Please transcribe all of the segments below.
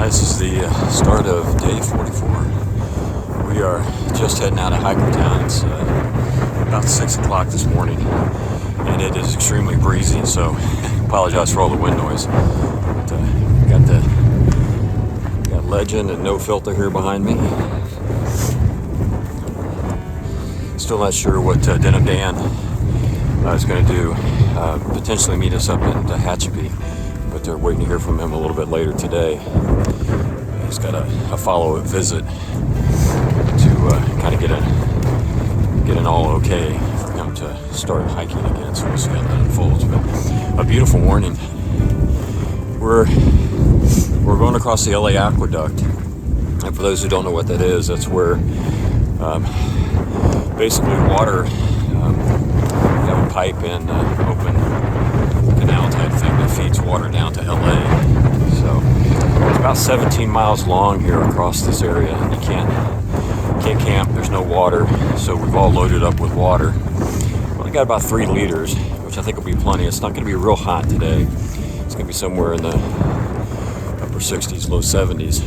This is the start of day 44. We are just heading out of Hikertown. It's about 6 o'clock this morning, and it is extremely breezy, so apologize for all the wind noise. But, got Legend and No Filter here behind me. Still not sure what Denim Dan is going to do. Potentially meet us up in Tehachapi, but they're waiting to hear from him a little bit later today. He's got a follow-up visit to kind of get an all okay for him to start hiking again. So we'll see how that unfolds. But a beautiful morning. We're going across the LA Aqueduct, and for those who don't know what that is, that's where basically water. You have a pipe and open canal type thing that feeds water down to LA. So it's about 17 miles long here across this area. You can't camp, there's no water, so we've all loaded up with water. We only got about 3 liters, which I think will be plenty. It's not going to be real hot today. It's going to be somewhere in the upper 60s, low 70s,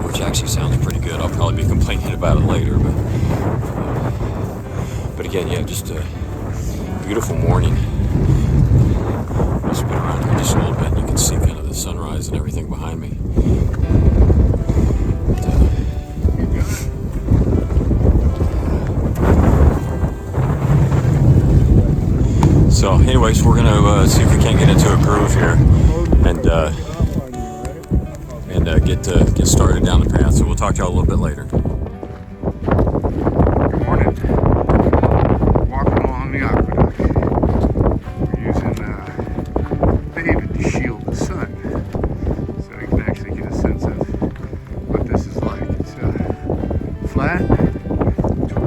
which actually sounds pretty good. I'll probably be complaining about it later, but again, yeah, just a beautiful morning. I'll spin around here just a little bit and you can see kind of the sunrise and everything behind me. So anyways, we're going to see if we can't get into a groove here and get started down the path. So we'll talk to y'all a little bit later.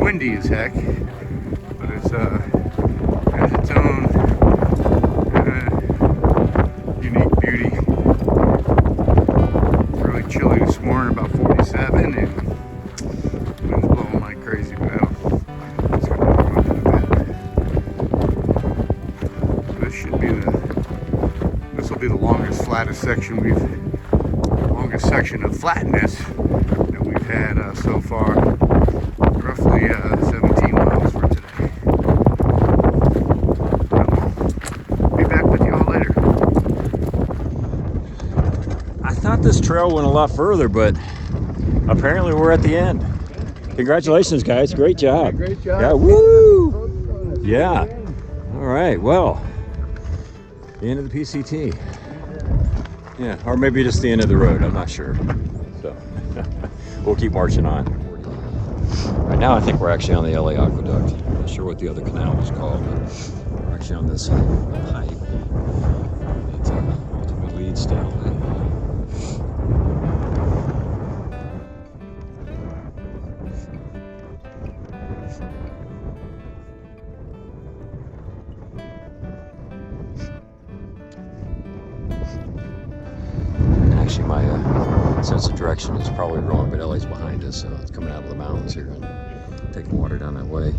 Windy as heck, but it's has its own unique beauty. It's really chilly this morning, about 47, and wind's blowing like crazy. But it's going to warm up in a bit. This should be this will be the longest, flattest section of flatness that we've had so far. Roughly 17 miles for today. Be back with you all later. I thought this trail went a lot further, but apparently we're at the end. Congratulations, guys. Great job. Great job. Yeah, woo! Yeah. All right, well, the end of the PCT. Yeah, or maybe just the end of the road. I'm not sure. So we'll keep marching on. Right now I think we're actually on the LA Aqueduct. I'm not sure what the other canal was called, but we're actually on this pipe that ultimately leads to LA. Actually, my sense of direction is probably wrong, but LA's behind us, so it's coming out of the mountains here and taking water down that way.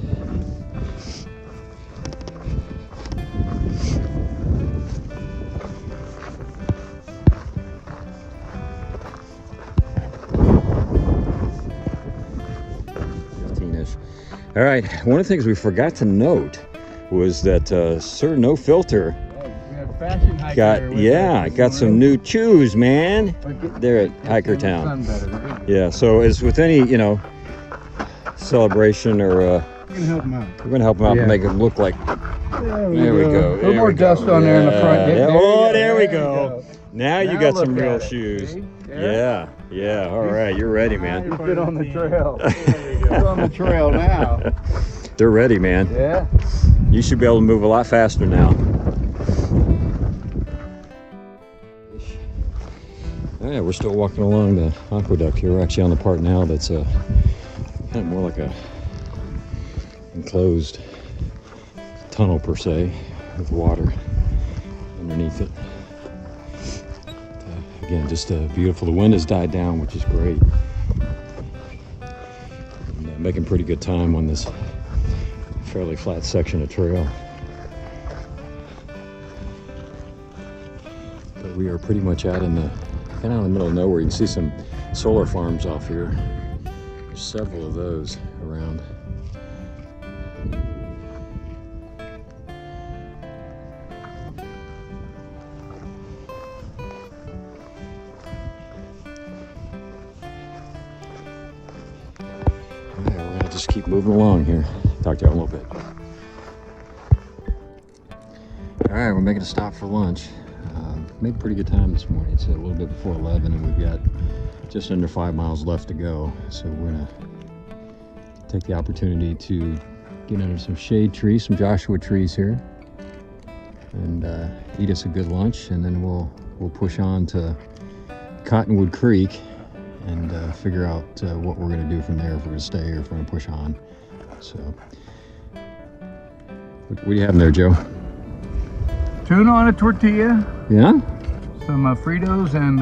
All right, one of the things we forgot to note was that Sir No Filter got some new shoes, man. They're at Hikertown. Yeah, so as with any, celebration or We're gonna help them out. we're gonna help them out and make them look like. There we go. A little more dust on there in the front. There we go. Now you got some real shoes. Yeah. All right, you're ready, man. You fit on the trail. It's on the trail now. They're ready, man. Yeah. You should be able to move a lot faster now. All right, we're still walking along the aqueduct here. We're actually on the part now that's kind of more like a enclosed tunnel per se, with water underneath it. Again, just beautiful. The wind has died down, which is great. And, making pretty good time on this fairly flat section of trail. But we are pretty much out in the kind of in the middle of nowhere. You can see some solar farms off here. There's several of those around. We're gonna just keep moving along here. Talk to you in a little bit. All right, we're making a stop for lunch. Made a pretty good time this morning. It's a little bit before 11 and we've got just under 5 miles left to go. So we're gonna take the opportunity to get under some shade trees, some Joshua trees here, and eat us a good lunch, and then we'll push on to Cottonwood Creek and figure out what we're gonna do from there, if we're gonna stay or if we're gonna push on. So, what do you have in there, Joe? Tuna on a tortilla. Yeah? Some Fritos and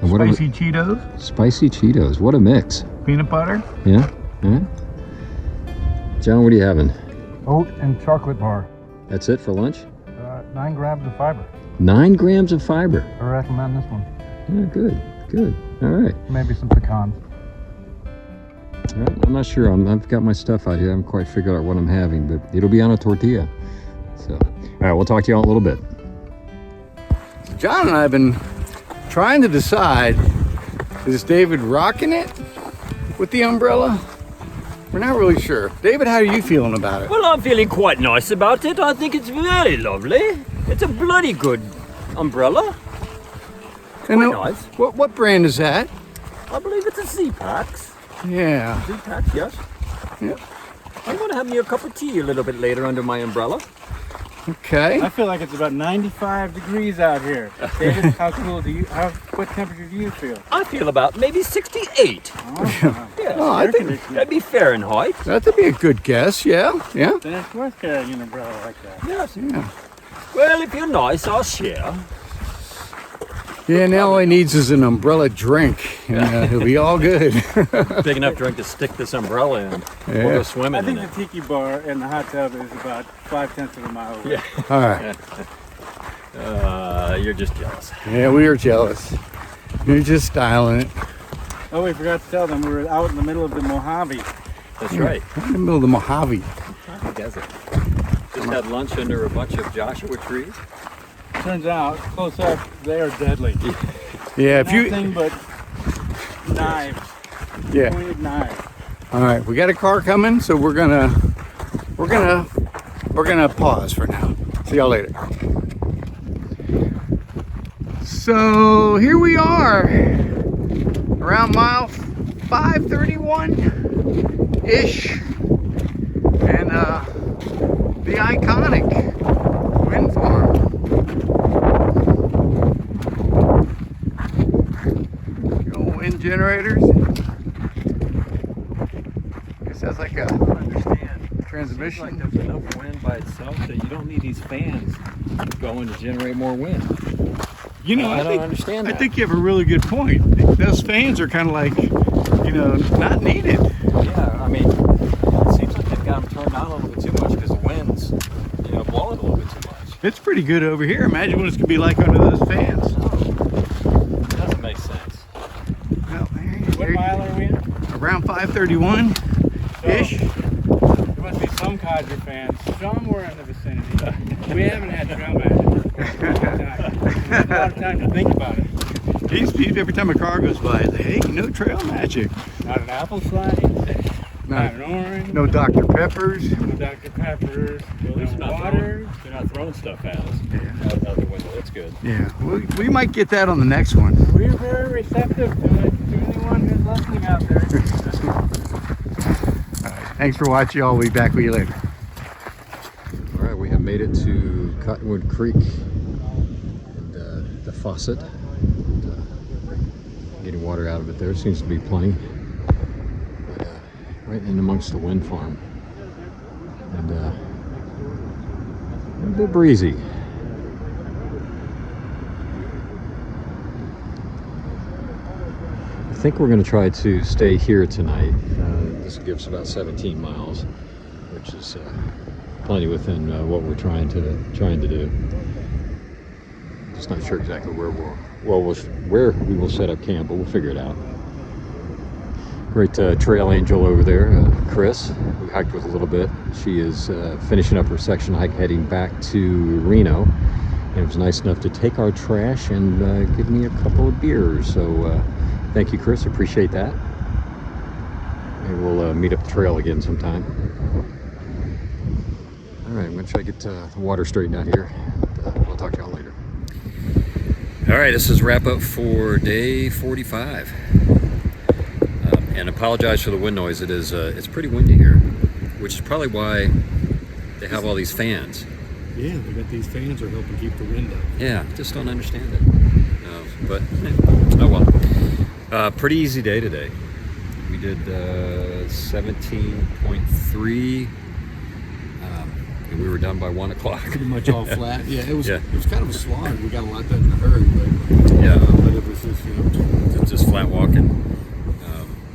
what spicy Cheetos. Spicy Cheetos. What a mix. Peanut butter. Yeah? Yeah? John, what are you having? Oat and chocolate bar. That's it for lunch? 9 grams of fiber. 9 grams of fiber. I recommend this one. Yeah, good. Good. All right. Maybe some pecans. All right. I'm not sure. I've got my stuff out here. I haven't quite figured out what I'm having, but it'll be on a tortilla. So, all right, we'll talk to you all in a little bit. John and I have been trying to decide, is David rocking it with the umbrella? We're not really sure. David, how are you feeling about it? Well, I'm feeling quite nice about it. I think it's very lovely. It's a bloody good umbrella. And nice. What brand is that? I believe it's a Z-Pax. Yeah. Z-Pax, yes. Yeah. I'm going to have me a cup of tea a little bit later under my umbrella. Okay. I feel like it's about 95 degrees out here. David, what temperature do you feel? I feel about maybe 68. Oh, Yes. Oh, I think That'd be Fahrenheit. that'd be a good guess. Yeah. Yeah. then it's worth carrying an umbrella like that. Yes. Yeah. Well, if you're nice, I'll share. Yeah. Now all he needs is an umbrella drink, and he'll be all good. Big enough drink to stick this umbrella in. Yeah. We'll go swimming I think in the it. tiki bar and the hot tub is about 5/10 of a mile away. Yeah. All right. You're just jealous. Yeah, we are jealous. You're just styling it. Oh, we forgot to tell them we were out in the middle of the Mojave. That's right. We're in the middle of the Mojave. Desert. Just had lunch under a bunch of Joshua trees. Turns out, close up, they are deadly. Yeah. If you. Nothing but knives. Yeah. Pointed knives. All right. We got a car coming, so we're gonna pause for now. See y'all later. So here we are, around mile 531-ish, and the iconic wind farm. Good old wind generators. I guess that's like a transmission. Like there's enough wind by itself that you don't need these fans going to generate more wind. You know, I don't understand I that. think you have a really good point. Those fans are kind of like, not needed. Yeah, I mean, it seems like they've got them turned on a little bit too much because the wind's, blowing a little bit too much. It's pretty good over here. Imagine what it's gonna be like under those fans. It doesn't make sense. Well, What mile are we in? around 531-ish. There must be some Codger fans. Somewhere in the vicinity. We haven't had trail magic. A lot of time to think about it. Every time a car goes by, it's like, hey, no trail magic. Not an apple slice, not an orange, No Dr. Peppers. no Dr. Peppers, At least no they're water. they're not throwing stuff at us out the window. That's good. Yeah, we might get that on the next one. We're very receptive to it, to anyone who's listening out there. Thanks for watching, y'all. We'll be back with you later. All right, we have made it to Cottonwood Creek and the faucet. And, getting water out of it there. Seems to be plenty. But, right in amongst the wind farm. And a bit breezy. I think we're going to try to stay here tonight. This gives about 17 miles, which is plenty within what we're trying to do. Just not sure exactly where where we will set up camp, but we'll figure it out. Great trail angel over there, Chris. We hiked with a little bit. She is finishing up her section hike heading back to Reno. And it was nice enough to take our trash and give me a couple of beers. So thank you, Chris. Appreciate that. And we'll meet up the trail again sometime. All right, I'm going to try to get the water straightened out here. I'll talk to y'all later. All right, this is wrap up for day 45. And apologize for the wind noise. It's pretty windy here, which is probably why they have all these fans. Yeah, they got these fans are helping keep the wind up. Yeah, just don't understand it. But oh well. Pretty easy day today. We did 17.3, and we were done by 1 o'clock. Pretty much all flat. Yeah, it was. Yeah. It was kind of a slog. We got a lot done in a hurry, but Yeah. but it was just It's just flat walking.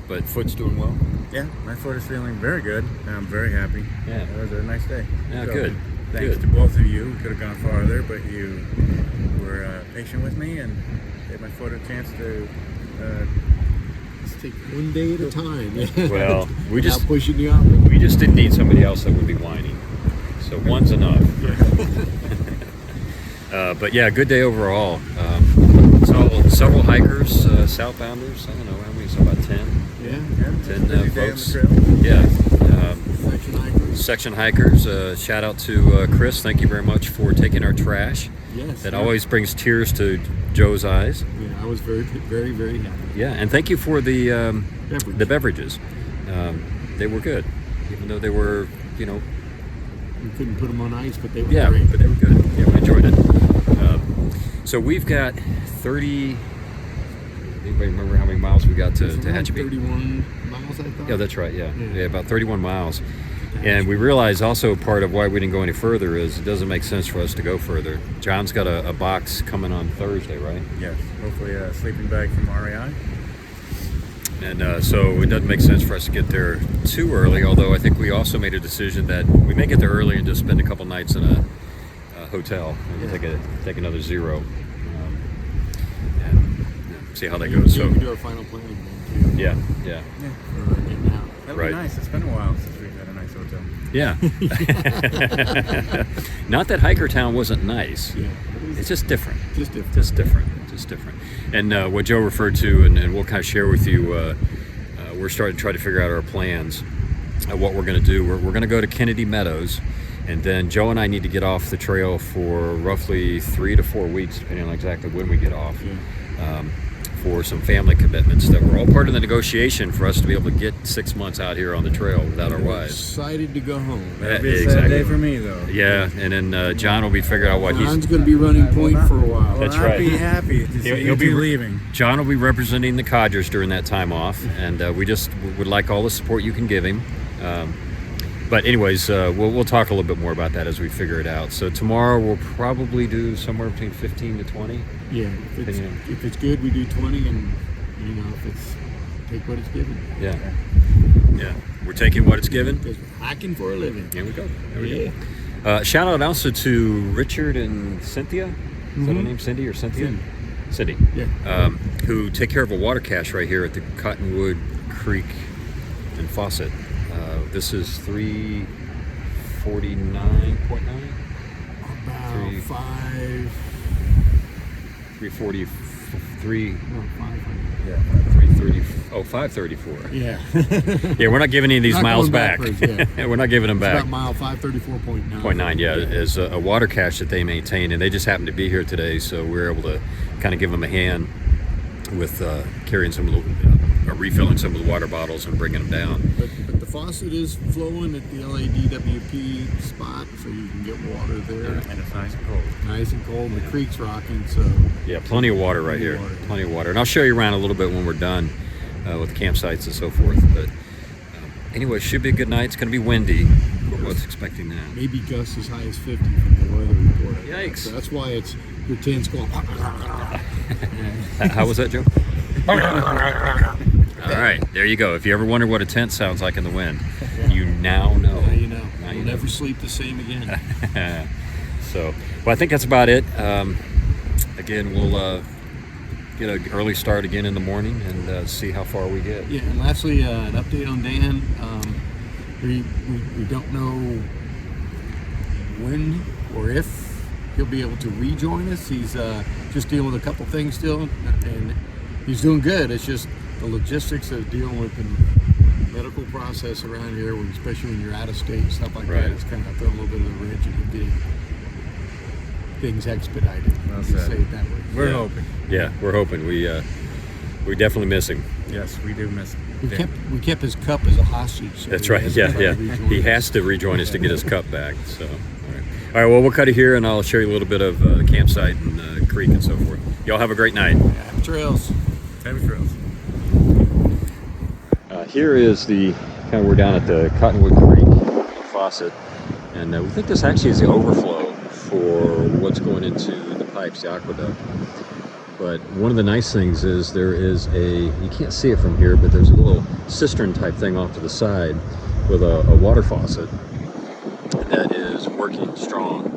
But foot's doing well. Yeah, my foot is feeling very good. I'm very happy. Yeah. It was a nice day. Yeah, So, good. Thanks Good. to both of you. We could have gone farther, but you were patient with me and gave my foot a chance to. Let's take one day at a time. Well, we just Without pushing you out. we just didn't need somebody else that would be whining. So one's enough. But yeah, good day overall. Saw several hikers, southbounders. I don't know how many. So about 10. Yeah. 10 Busy day on folks. the trail. Yeah. Section hikers. Section hikers. Shout out to Chris. Thank you very much for taking our trash. Yes. That yeah. always brings tears to Joe's eyes. Yeah, I was very, very, very happy. Yeah, and thank you for the Beverage. beverages. They were good, even though they were, We couldn't put them on ice, but they were yeah, great. but they were good. Yeah, we enjoyed it. So we've got 30. Anybody remember how many miles we got to Around Hatchby? 31 miles, I thought. Yeah, that's right. Yeah, Yeah. about 31 miles. And we realized also part of why we didn't go any further is it doesn't make sense for us to go further. John's got a box coming on Thursday, right? Yes. Hopefully a sleeping bag from REI. And so it doesn't make sense for us to get there too early, although I think we also made a decision that we may get there early and just spend a couple nights in a hotel and take another zero and see how that goes. So we do our final planning then, too. yeah. For getting out. That would Right. be nice. It's been a while since we've had a nice hotel. Yeah. Not that Hiker Town wasn't nice. Yeah. It's just different. Just different. Just different. And what Joe referred to, and we'll kind of share with you, we're starting to try to figure out our plans, what we're going to do. We're going to go to Kennedy Meadows, and then Joe and I need to get off the trail for roughly 3 to 4 weeks, depending on exactly when we get off, for some family commitments that were all part of the negotiation for us to be able to get 6 months out here on the trail without our wives. Excited to go home. That'd be a sad Exactly. day for me, though. Yeah, and then John will be figuring out what John's going to be running point for a while. That's I'll right. be happy to see He'll be you leaving. John will be representing the Codgers during that time off, and we just would like all the support you can give him. But anyways, we'll talk a little bit more about that as we figure it out. So tomorrow we'll probably do somewhere between 15 to 20. Yeah, if it's good, we do 20, and if it's take what it's given. Yeah. We're taking what it's given. Because we're hiking for a living. Here we go. Shout out also to Richard and Cynthia. Is that her name, Cindy or Cynthia? Cindy. Yeah. Who take care of a water cache right here at the Cottonwood Creek and Faucet. This is 349.9. About 343. 500. Yeah. 330. Oh, 534. Yeah. Yeah, we're not giving any of these Not miles going back. backwards, yeah. We're not giving them It's back. about mile 534.9. 0.9, yeah, is a water cache that they maintain, and they just happened to be here today, so we were able to kind of give them a hand with carrying some of the, refilling some of the water bottles and bringing them down. But the faucet is flowing at the LADWP spot, so you can get water there. And it's nice and cold. Nice and cold. The creek's rocking, so Yeah, plenty of water right here. Plenty of water. And I'll show you around a little bit when we're done with the campsites and so forth. But anyway, it should be a good night. It's going to be windy. We're both expecting that. maybe gusts as high as 50 from the weather report. Yikes. So that's why it's your tent's going. How was that, Joe? All right, there you go. If you ever wonder what a tent sounds like in the wind, you now know. Now you know. Now You'll you know. never sleep the same again. So, well, I think that's about it. again, we'll get an early start again in the morning and see how far we get. Yeah, and lastly, an update on Dan. We don't know when or if he'll be able to rejoin us. He's just dealing with a couple things still, and he's doing good. It's just the logistics of dealing with the medical process around here, especially when you're out of state, stuff like Right. that. It's kind of throwing a little bit of a wrench into getting things expedited. Well Let's said. say it that way. We're hoping. Yeah, we're hoping. We definitely miss him. Yes, we do miss him. We kept his cup as a hostage. So That's he right. hasn't Yeah, tried yeah. to rejoin He us. has to rejoin us to get his cup back. So, all right. All right. Well, we'll cut it here, and I'll show you a little bit of the campsite and the creek and so forth. Y'all have a great night. Yeah, trails. Happy trails. Here is the we're down at the Cottonwood Creek faucet, and we think this actually is the overflow for what's going into the pipes, the aqueduct. But one of the nice things is there is you can't see it from here, but there's a little cistern type thing off to the side with a water faucet that is working strong.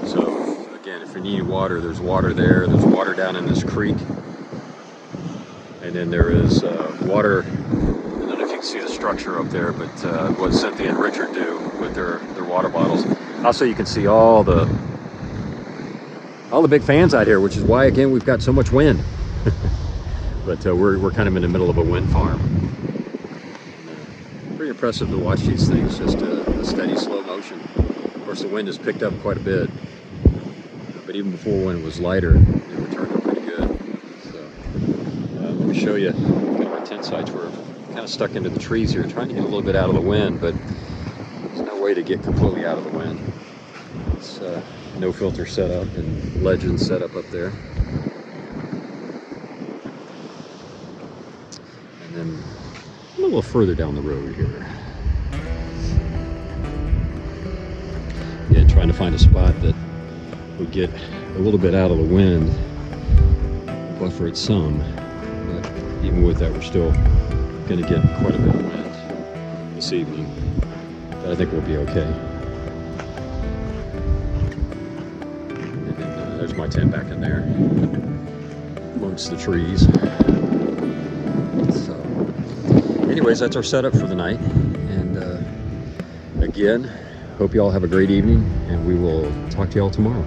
So again, if you need water, there's water there. There's water down in this creek. And then there is water. I don't know if you can see the structure up there, but what Cynthia and Richard do with their water bottles. Also, you can see all the big fans out here, which is why, again, we've got so much wind. But we're kind of in the middle of a wind farm. Pretty impressive to watch these things, just a steady, slow motion. Of course, the wind has picked up quite a bit. But even before when it was lighter, it returned up pretty good. So let me show you kind of our tent sites. We're kind of stuck into the trees here, trying to get a little bit out of the wind, but there's no way to get completely out of the wind. It's no filter setup and legends set up there. And then a little further down the road here. Yeah, trying to find a spot that would get a little bit out of the wind, buffer it some. But even with that, we're still going to get quite a bit of wind this evening. But I think we'll be okay. And then, there's my tent back in there, amongst the trees. So, anyways, that's our setup for the night. And again, hope you all have a great evening, and we will talk to you all tomorrow.